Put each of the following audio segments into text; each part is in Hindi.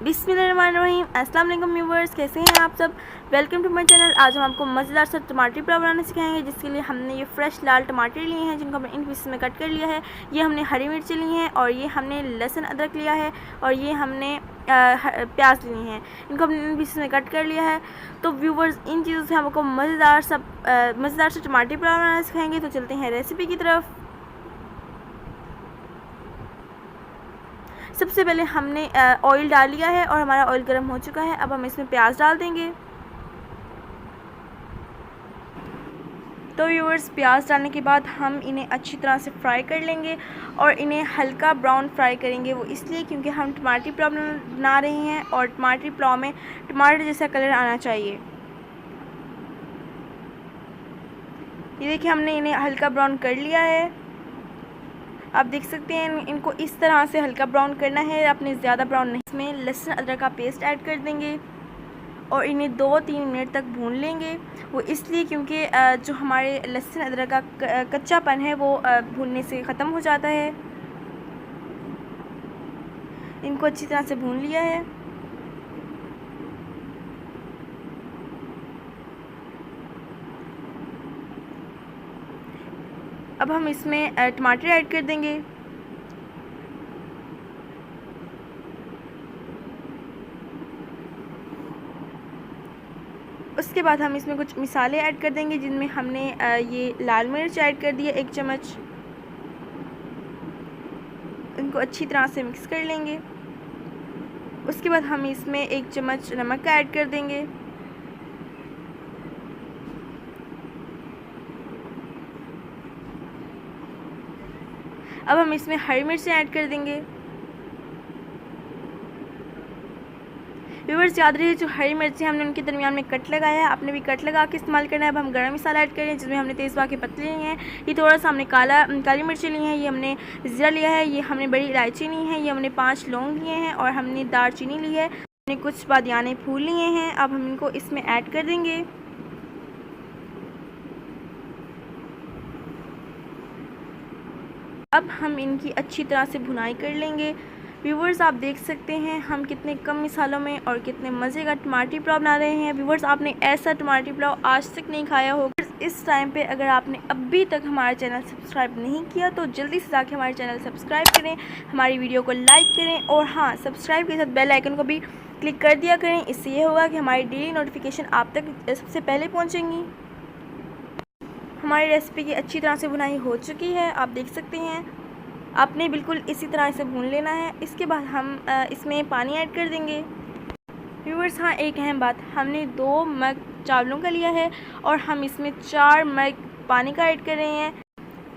बिस्मिल्लाहिर्रहमानिर्रहीम। अस्सलाम वालेकुम व्यूवर्स, कैसे हैं आप सब। Welcome to my channel. आज हम आपको मज़ेदार सा टमाटर पुलाव बनाना सिखाएंगे, जिसके लिए हमने ये फ्रेश लाल टमाटर लिए हैं, जिनको हमने इन पीसेस में कट कर लिया है। ये हमने हरी मिर्ची ली हैं, और ये हमने लहसुन अदरक लिया है, और ये हमने प्याज लिए हैं। इनको हमने इन पीसेस में कट कर लिया है। तो व्यूवर्स, इन चीज़ों से हम आपको मज़ेदार सा टमाटर पुलाव बनाना सिखाएंगे। तो चलते हैं रेसिपी की तरफ। सबसे पहले हमने ऑयल डाल लिया है और हमारा ऑयल गर्म हो चुका है। अब हम इसमें प्याज डाल देंगे। तो व्यूअर्स, प्याज डालने के बाद हम इन्हें अच्छी तरह से फ्राई कर लेंगे, और इन्हें हल्का ब्राउन फ्राई करेंगे। वो इसलिए क्योंकि हम टमाटर पुलाव बना रहे हैं, और टमाटर पुलाव में टमाटर जैसा कलर आना चाहिए। ये देखिए, हमने इन्हें हल्का ब्राउन कर लिया है। आप देख सकते हैं, इनको इस तरह से हल्का ब्राउन करना है, अपने ज़्यादा ब्राउन नहीं। इसमें लहसुन अदरक का पेस्ट ऐड कर देंगे, और इन्हें 2-3 मिनट तक भून लेंगे। वो इसलिए क्योंकि जो हमारे लहसुन अदरक का कच्चापन है वो भूनने से ख़त्म हो जाता है। इनको अच्छी तरह से भून लिया है। अब हम इसमें टमाटर ऐड कर देंगे। उसके बाद हम इसमें कुछ मसाले ऐड कर देंगे, जिनमें हमने ये लाल मिर्च ऐड कर दी है 1 चम्मच। इनको अच्छी तरह से मिक्स कर लेंगे। उसके बाद हम इसमें 1 चम्मच नमक का ऐड कर देंगे। अब हम इसमें हरी मिर्चें ऐड कर देंगे। व्यूअर्स, याद रहे, जो हरी मिर्चें हमने उनके दरमियान में कट लगाया है, आपने भी कट लगा के इस्तेमाल करना है। अब हम गरम मसाला ऐड करें, जिसमें हमने तेज़पात के पत्ते लिए हैं, ये थोड़ा सा हमने काली मिर्ची ली हैं, ये हमने ज़ीरा लिया है, ये हमने बड़ी इलायची ली है, ये हमने 5 लौंग लिए हैं, और हमने दालचीनी ली है, हमने कुछ बादियाने फूल लिए हैं। अब हम इनको इसमें ऐड कर देंगे। अब हम इनकी अच्छी तरह से भुनाई कर लेंगे। व्यूवर्स, आप देख सकते हैं हम कितने कम मसालों में और कितने मज़े का टमाटर पुलाव बना रहे हैं। व्यूवर्स, आपने ऐसा टमाटर पुलाव आज तक नहीं खाया होगा। इस टाइम पे अगर आपने अभी तक हमारा चैनल सब्सक्राइब नहीं किया, तो जल्दी से जाके हमारे चैनल सब्सक्राइब करें, हमारी वीडियो को लाइक करें, और हाँ, सब्सक्राइब के साथ बेल आइकन को भी क्लिक कर दिया करें। इससे ये होगा कि हमारी डेली नोटिफिकेशन आप तक सबसे पहले पहुँचेंगी। हमारी रेसिपी की अच्छी तरह से बुनाई हो चुकी है, आप देख सकते हैं। आपने बिल्कुल इसी तरह से भून लेना है। इसके बाद हम इसमें पानी ऐड कर देंगे। व्यूअर्स, हाँ, एक अहम बात, हमने 2 मग चावलों का लिया है, और हम इसमें 4 मग पानी का ऐड कर रहे हैं।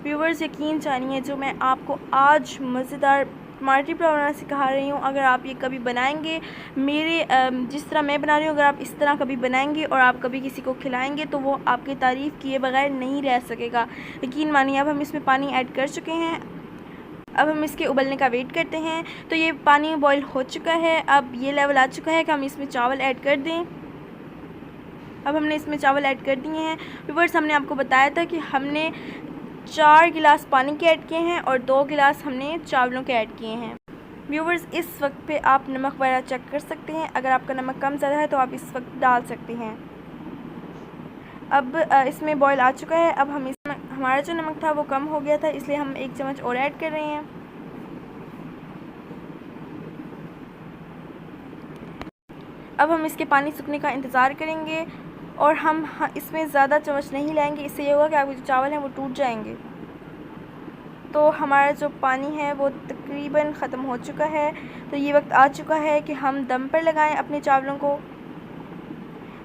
व्यूअर्स, यकीन जानिए, जो मैं आपको आज मज़ेदार टमाटर पुलाव बनाना सिखा रही हूँ, अगर आप ये कभी बनाएंगे, मेरे जिस तरह मैं बना रही हूँ, अगर आप इस तरह कभी बनाएंगे और आप कभी किसी को खिलाएंगे, तो वो आपकी तारीफ़ किए बगैर नहीं रह सकेगा। यकीन मानिए। अब हम इसमें पानी ऐड कर चुके हैं। अब हम इसके उबलने का वेट करते हैं। तो ये पानी बॉईल हो चुका है। अब ये लेवल आ चुका है कि हम इसमें चावल ऐड कर दें। अब हमने इसमें चावल ऐड कर दिए हैं। व्यूअर्स, हमने आपको बताया था कि हमने 4 गिलास पानी के ऐड किए हैं, और 2 गिलास हमने चावलों के ऐड किए हैं। व्यूअर्स, इस वक्त पे आप नमक वगैरह चेक कर सकते हैं। अगर आपका नमक कम ज़्यादा है तो आप इस वक्त डाल सकते हैं। अब इसमें बॉईल आ चुका है। अब हम इसमें, हमारा जो नमक था वो कम हो गया था, इसलिए हम 1 चम्मच और ऐड कर रहे हैं। अब हम इसके पानी सूखने का इंतज़ार करेंगे, और हम इसमें ज़्यादा चम्मच नहीं लाएंगे। इससे ये होगा कि आपके जो चावल हैं वो टूट जाएंगे। तो हमारा जो पानी है वो तकरीबन ख़त्म हो चुका है। तो ये वक्त आ चुका है कि हम दम पर लगाएं अपने चावलों को।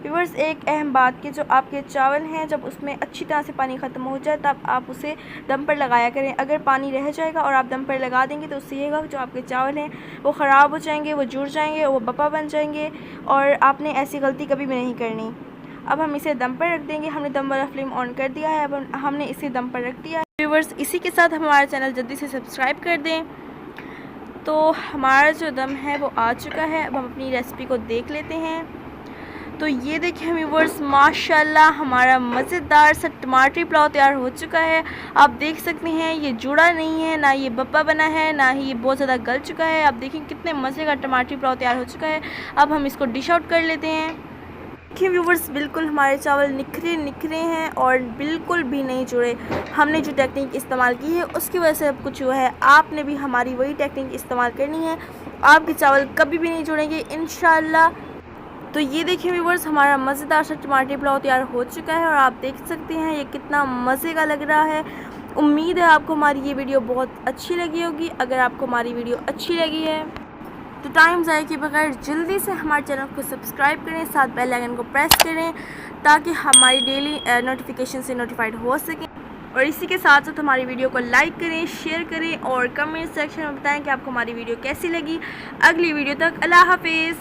व्यूअर्स, एक अहम बात, कि जो आपके चावल हैं, जब उसमें अच्छी तरह से पानी ख़त्म हो जाए, तब आप उसे दम पर लगाया करें। अगर पानी रह जाएगा और आप दम पर लगा देंगे, तो उससे ये होगा कि जो आपके चावल हैं वो ख़राब हो जाएंगे, वो जुड़ जाएंगे, वो बपा बन जाएंगे, और आपने ऐसी गलती कभी भी नहीं करनी। अब हम इसे दम पर रख देंगे। हमने दम वाला फ्लेम ऑन कर दिया है। अब हमने इसे दम पर रख दिया है। व्यूअर्स, इसी के साथ हमारा चैनल जल्दी से सब्सक्राइब कर दें। तो हमारा जो दम है वो आ चुका है। अब हम अपनी रेसिपी को देख लेते हैं। तो ये देखिए व्यूवर्स, माशाल्लाह हमारा मज़ेदार सा टमाटरी पुलाव तैयार हो चुका है। आप देख सकते हैं ये जुड़ा नहीं है, ना ये बप्पा बना है, ना ही ये बहुत ज़्यादा गल चुका है। आप देखें कितने मज़े का टमाटरी पुलाव तैयार हो चुका है। अब हम इसको डिश आउट कर लेते हैं। देखिए व्यूवर्स, बिल्कुल हमारे चावल निखरे निखरे हैं और बिल्कुल भी नहीं जुड़े। हमने जो टेक्निक इस्तेमाल की है उसकी वजह से अब कुछ हुआ है। आपने भी हमारी वही टेक्निक इस्तेमाल करनी है, आपके चावल कभी भी नहीं जुड़ेंगे इंशाल्लाह। तो ये देखिए व्यूवर्स, हमारा मज़ेदार सा टमाटर पुलाव तैयार हो चुका है और आप देख सकते हैं ये कितना मज़े का लग रहा है। उम्मीद है आपको हमारी ये वीडियो बहुत अच्छी लगी होगी। अगर आपको हमारी वीडियो अच्छी लगी है तो टाइम ज़ाया के बगैर जल्दी से हमारे चैनल को सब्सक्राइब करें, साथ बेल आइकन को प्रेस करें ताकि हमारी डेली नोटिफिकेशन से नोटिफाइड हो सकें। और इसी के साथ साथ हमारी वीडियो को लाइक करें, शेयर करें और कमेंट सेक्शन में बताएं कि आपको हमारी वीडियो कैसी लगी। अगली वीडियो तक अल्लाह हाफिज़।